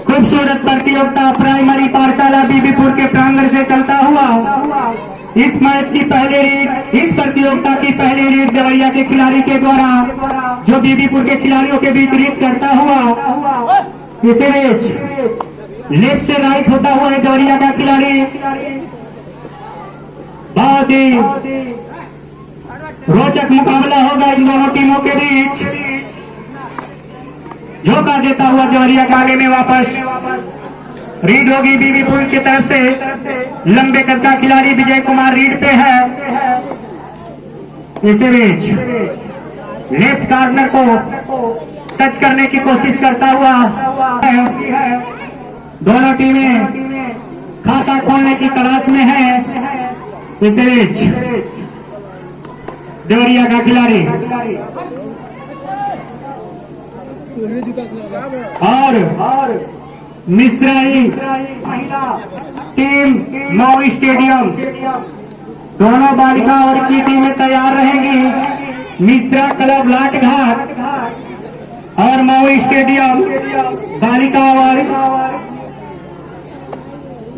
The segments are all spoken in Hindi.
खूबसूरत प्रतियोगिता प्राइमरी पाठशाला बीबीपुर के प्रांगण से चलता हुआ इस मैच की पहली रीड, इस प्रतियोगिता की पहली रीड देवरिया के खिलाड़ी के द्वारा जो बीबीपुर के खिलाड़ियों के बीच रीड करता हुआ इसे मैच लेफ्ट से राइट होता हुआ है देवरिया का खिलाड़ी। बहुत ही रोचक मुकाबला होगा इन दोनों टीमों के बीच। झोंका देता हुआ देवरिया के आगे में वापस रीड होगी बीबीपुर की तरफ से। लंबे कद का खिलाड़ी विजय कुमार रीड पे है। इसी बीच लेफ्ट कॉर्नर को टच करने की कोशिश करता हुआ है। दोनों टीमें खाता खोलने की तलाश में है। इसी बीच देवरिया का खिलाड़ी और मिश्राई टीम माओ स्टेडियम, दोनों बालिका वर्ग की टीमें तैयार रहेंगी। मिश्रा क्लब लाटघाट और माओ स्टेडियम बालिका वर्ग,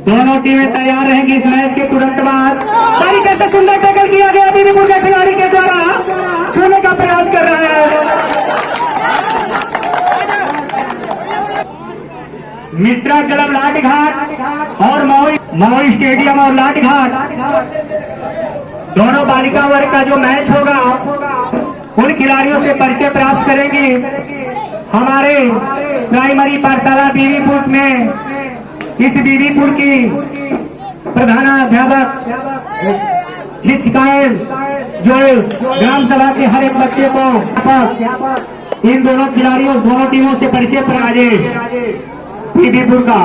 दोनों टीमें तैयार रहेंगी इस मैच के तुरंत बाद। तरीके से सुंदर टैकल किया गया बीबीपुर के खिलाड़ी के द्वारा, छूने का प्रयास कर रहा है। मिश्रा क्लब लाटघाट और माओ स्टेडियम और लाटघाट दोनों बालिका वर्ग का जो मैच होगा उन खिलाड़ियों से परिचय प्राप्त करेंगे हमारे प्राइमरी पाठशाला बीबीपुर में। इस बीबीपुर की प्रधानाध्यापक शिक्षिकाएं जो ग्राम सभा के हर एक बच्चे को इन दोनों खिलाड़ियों दोनों टीमों से परिचय। राजेश बीबीपुर का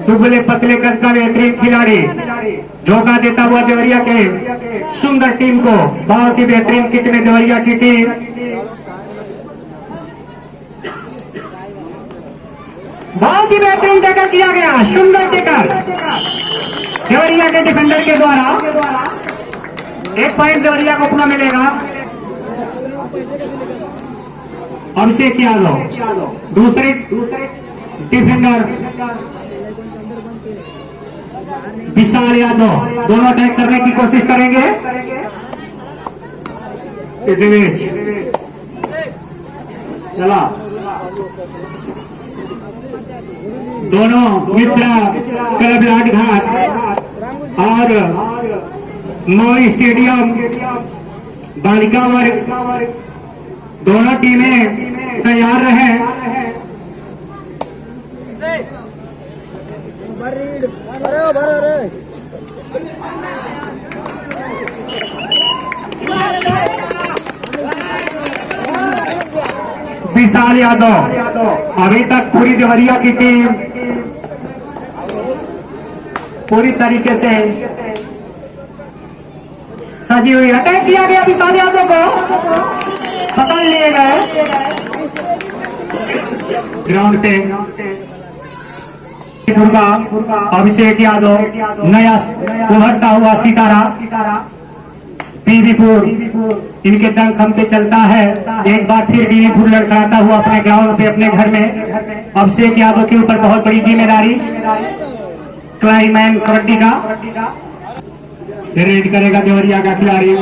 दुबले पतले कद का बेहतरीन खिलाड़ी झोंका देता हुआ देवरिया के सुंदर टीम को। बहुत ही बेहतरीन किट में देवरिया की टीम, बहुत ही बेहतरीन टैकल किया गया, सुंदर टैकल देवरिया के डिफेंडर के द्वारा। 1 पॉइंट देवरिया को अपना मिलेगा। अभिषेक यादव दूसरे डिफेंडर विशाल यादव दोनों अटैक करने की कोशिश करेंगे। इसी बीच चला दोनों मिश्रा क्लब लाटघाट और माओ स्टेडियम बालिका वर्ग दोनों टीमें तैयार रहे। विशाल यादव अभी तक पूरी देवरिया की टीम पूरी तरीके से सजी हुई। अटैक किया गया विशाल यादव को, पकड़ लिए गए ग्राउंड पे। अभिषेक यादव नया उभरता हुआ सितारा बीबीपुर, इनके दंग खम पे चलता है। एक बार फिर बीबीपुर लड़खड़ाता हुआ अपने ग्राउंड पे अपने घर में। अभिषेक यादव के ऊपर बहुत बड़ी जिम्मेदारी क्लाईमैन कबड्डी का रेड करेगा देवरिया का खिलाड़ी।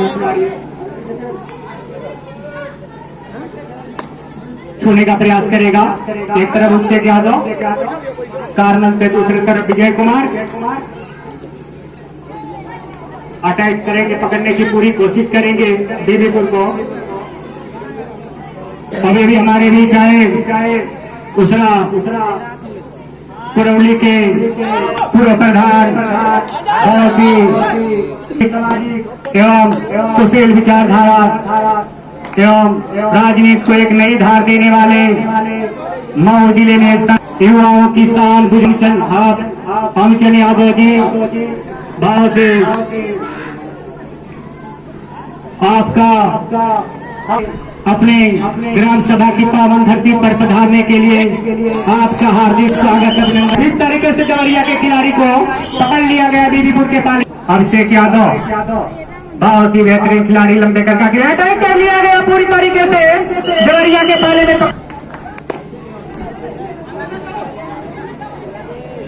छूने का प्रयास करेगा। एक तरफ अभिषेक यादव, कार्नल पे दूसरी तरफ विजय कुमार अटैक करेंगे, पकड़ने की पूरी कोशिश करेंगे बीबीपुर को। अभी भी हमारे बीच आए उसरा पुरौली के पूर्व प्रधान बहुत ही एवं सुशील विचारधारा एवं राजनीति को एक नई धार देने वाले मऊ जिले में युवाओं की शान अमचंद यादव जी, बहुत आपका अपने ग्राम सभा की पावन धरती पर पधारने के लिए आपका हार्दिक स्वागत अभिनंदन। इस तरीके से देवरिया के खिलाड़ी को पकड़ लिया गया बीबीपुर के पाले। अभिषेक यादव बहुत ही बेहतरीन खिलाड़ी, लंबे करका अटैक कर लिया गया पूरी तरीके से देवरिया के पाले में।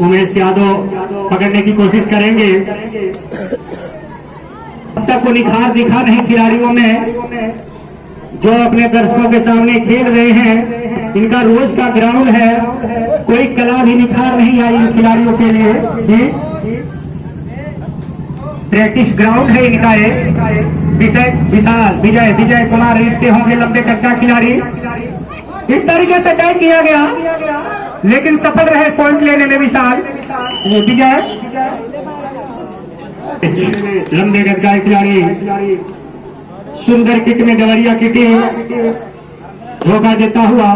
उमेश यादव पकड़ने की कोशिश करेंगे। अब तक वो निखार दिखा नहीं खिलाड़ियों में जो अपने दर्शकों के सामने खेल रहे हैं। इनका रोज का ग्राउंड है, कोई कला भी निखार नहीं आई इन खिलाड़ियों के लिए। प्रैक्टिस ग्राउंड है इनका। विजय विजय कुमार रीटते होंगे लंबे कद का खिलाड़ी। इस तरीके से तय किया गया लेकिन सफल रहे पॉइंट लेने में विशाल विजय। लंबे कद का खिलाड़ी सुंदर किट में देवरिया की टीम धोखा देता हुआ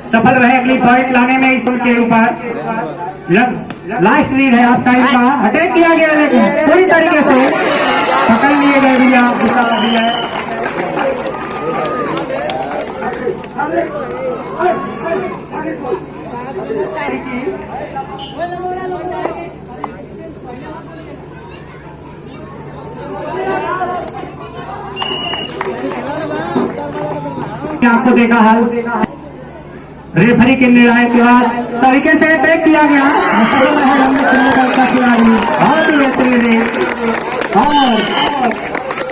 सफल रहे अगली पॉइंट लाने में। इस के ऊपर लास्ट लीड है आपका। इनका अटैक किया गया लेकिन पूरी तरीके से पकड़ लिए गए भैया। आपको देखा हाल रेफरी के निर्णय के बाद इस तरीके से अटैक किया गया। बहुत ही बेहतरीन। और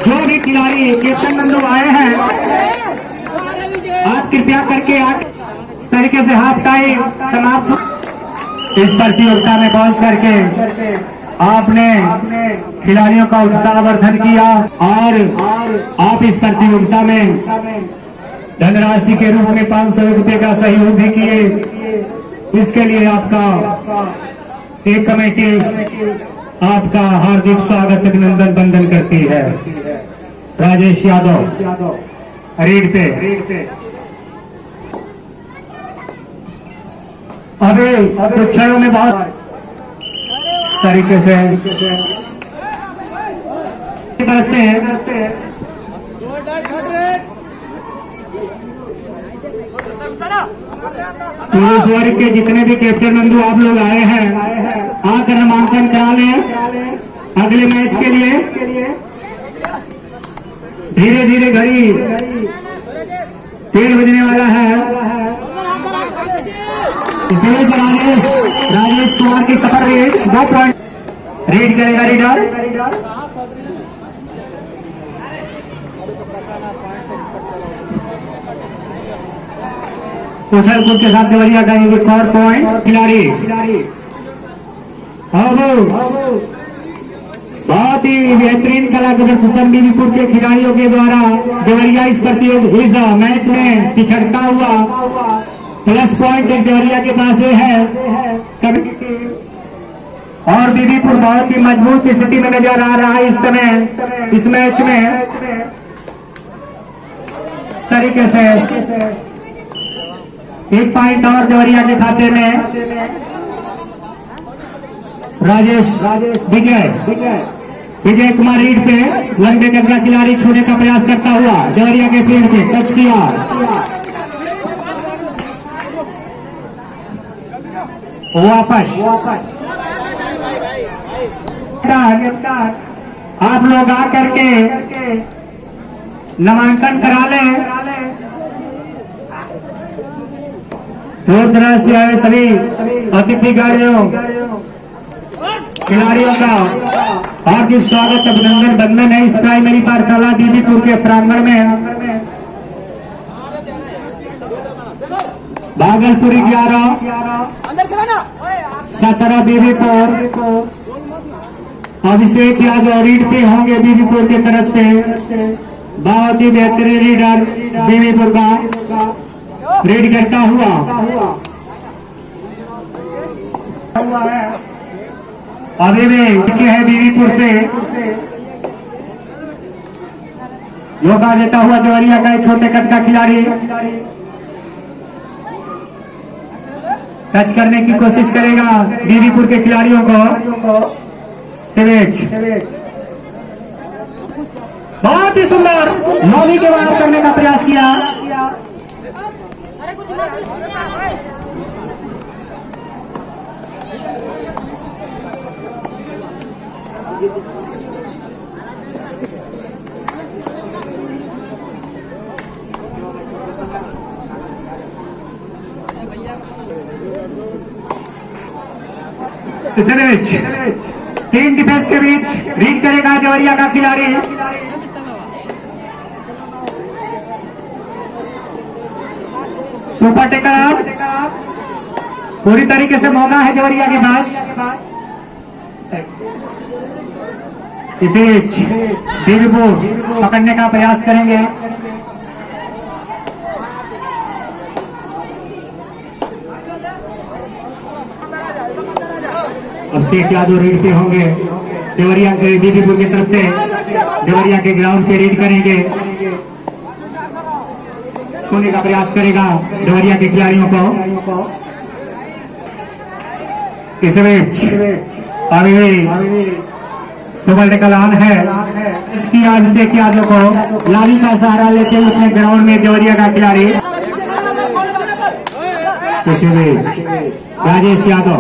जो भी खिलाड़ी कैप्टन नंदू आए हैं आप कृपया करके इस तरीके से हाफ टाइम समाप्त। इस प्रतियोगिता में पहुंच करके आपने खिलाड़ियों का उत्साहवर्धन किया और आप इस प्रतियोगिता में धनराशि के रूप में 500 रुपए का सहयोग भी किए। इसके लिए आपका एक कमेटी आपका हार्दिक स्वागत अभिनंदन वंदन करती है। राजेश यादव रीड पे अभी कुछ क्षणों में बहुत तरीके से तरफ से पुरुष वर्ग के जितने भी कैप्टन बंधु आप लोग आए हैं आकर नामांकन करा लें अगले मैच के लिए। धीरे धीरे घड़ी 3 बजने वाला है। इसलिए राजेश कुमार की सफर रेड 2 पॉइंट रीड करेगा रीडर। उछल कूद के साथ देवरिया का एक और पॉइंट खिलाड़ी। बहुत ही बेहतरीन कला प्रदर्शन बीबीपुर के खिलाड़ियों के द्वारा देवरिया इस मैच में पिछड़ता हुआ प्लस पॉइंट एक देवरिया के पास है। और बीबीपुर बहुत ही मजबूत स्थिति में नजर आ रहा है इस समय इस मैच में। इस तरीके से 1 पॉइंट और देवरिया के खाते में। राजेश विजय कुमार रीड पे लंबे कद का खिलाड़ी छूने का प्रयास करता हुआ देवरिया के फील्ड पे टच किया। वापस आप लोग आकर के नामांकन करा लें। दूर दराज से आए सभी अतिथिगणों खिलाड़ियों का हार्दिक स्वागत अभिनंदन बंधन है इस प्राइमरी पाठशाला बीबीपुर के प्रांगण में। भागलपुरी 11 17 बीबीपुर। अभिषेक यादव रीड पे होंगे बीबीपुर की तरफ से। बहुत ही बेहतरीन रीडर बीबीपुर का रीड करता हुआ है। अभी भी पीछे है बीबीपुर से धोखा देता हुआ देवरिया का छोटे कद का खिलाड़ी टच करने की कोशिश करेगा बीबीपुर के खिलाड़ियों को। सिवेज बहुत ही सुंदर नौली के बाहर करने का प्रयास किया। इस बीच 3 डिफेंस के बीच रीड करेगा देवरिया का खिलाड़ी। सुपर टेकर पूरी तरीके से मौका है देवरिया के पास। इस बीच बीबीपुर पकड़ने का प्रयास करेंगे। अब शेख यादव रीड पे होंगे देवरिया के बीबीपुर की तरफ से। देवरिया के ग्राउंड पे रीड करेंगे, छूने का प्रयास करेगा देवरिया के खिलाड़ियों को। इस बीच अभी सुपर टेकल ऑन है। इसकी अभिषेक यादव को लाली का सहारा लेते हुए अपने ग्राउंड में देवरिया का खिलाड़ी। इस बीच राजेश यादव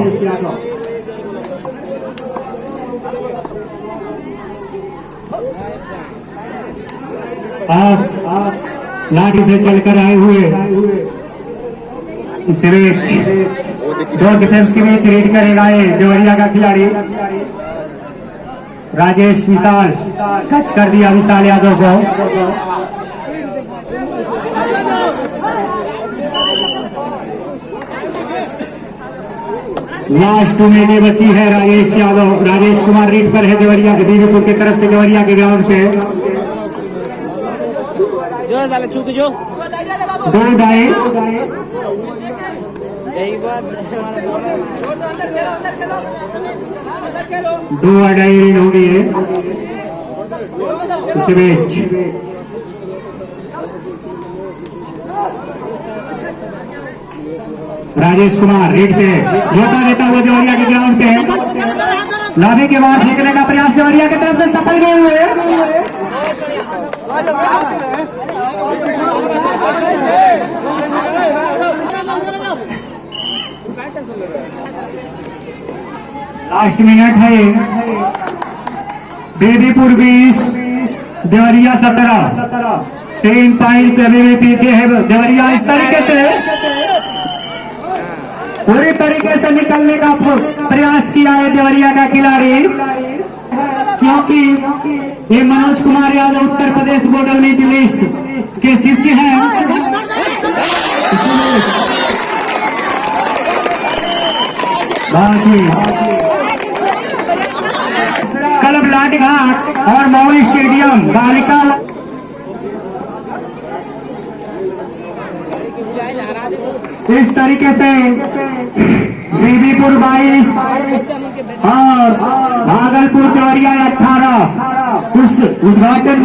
आप लाठी से चलकर आए हुए। इस बीच 2 डिफेंस के बीच रीड करेगा ये देवरिया का खिलाड़ी राजेश विशाल। टच कर दिया विशाल यादव को। लास्ट 2 मिनट बची है राजेश यादव। राजेश कुमार रीड पर है देवरिया के बीबीपुर की तरफ से देवरिया के ग्राउंड पे। जो 2 डाई 2 अडाई रीड होगी है। इस बीच राजेश कुमार रीड पे जोता देता हुआ देवरिया के ग्राउंड पे। लाने के बाद फेंकने का प्रयास देवरिया की तरफ से सफल नहीं हुए। लास्ट मिनट है। बीबीपुर 20 देवरिया 17। 3 पॉइंट अभी भी पीछे है देवरिया। इस तरीके से पूरी तरीके से निकलने का प्रयास किया है देवरिया का खिलाड़ी, क्योंकि ये Manoj Kumar Yadav Uttar Pradesh border meet list के शिष्य हैं। बाकी क्लब लाठघाट और मऊ स्टेडियम बालिका इस तरीके से बीबीपुर 22 और भागलपुर देवरिया 18 उस उद्घाटन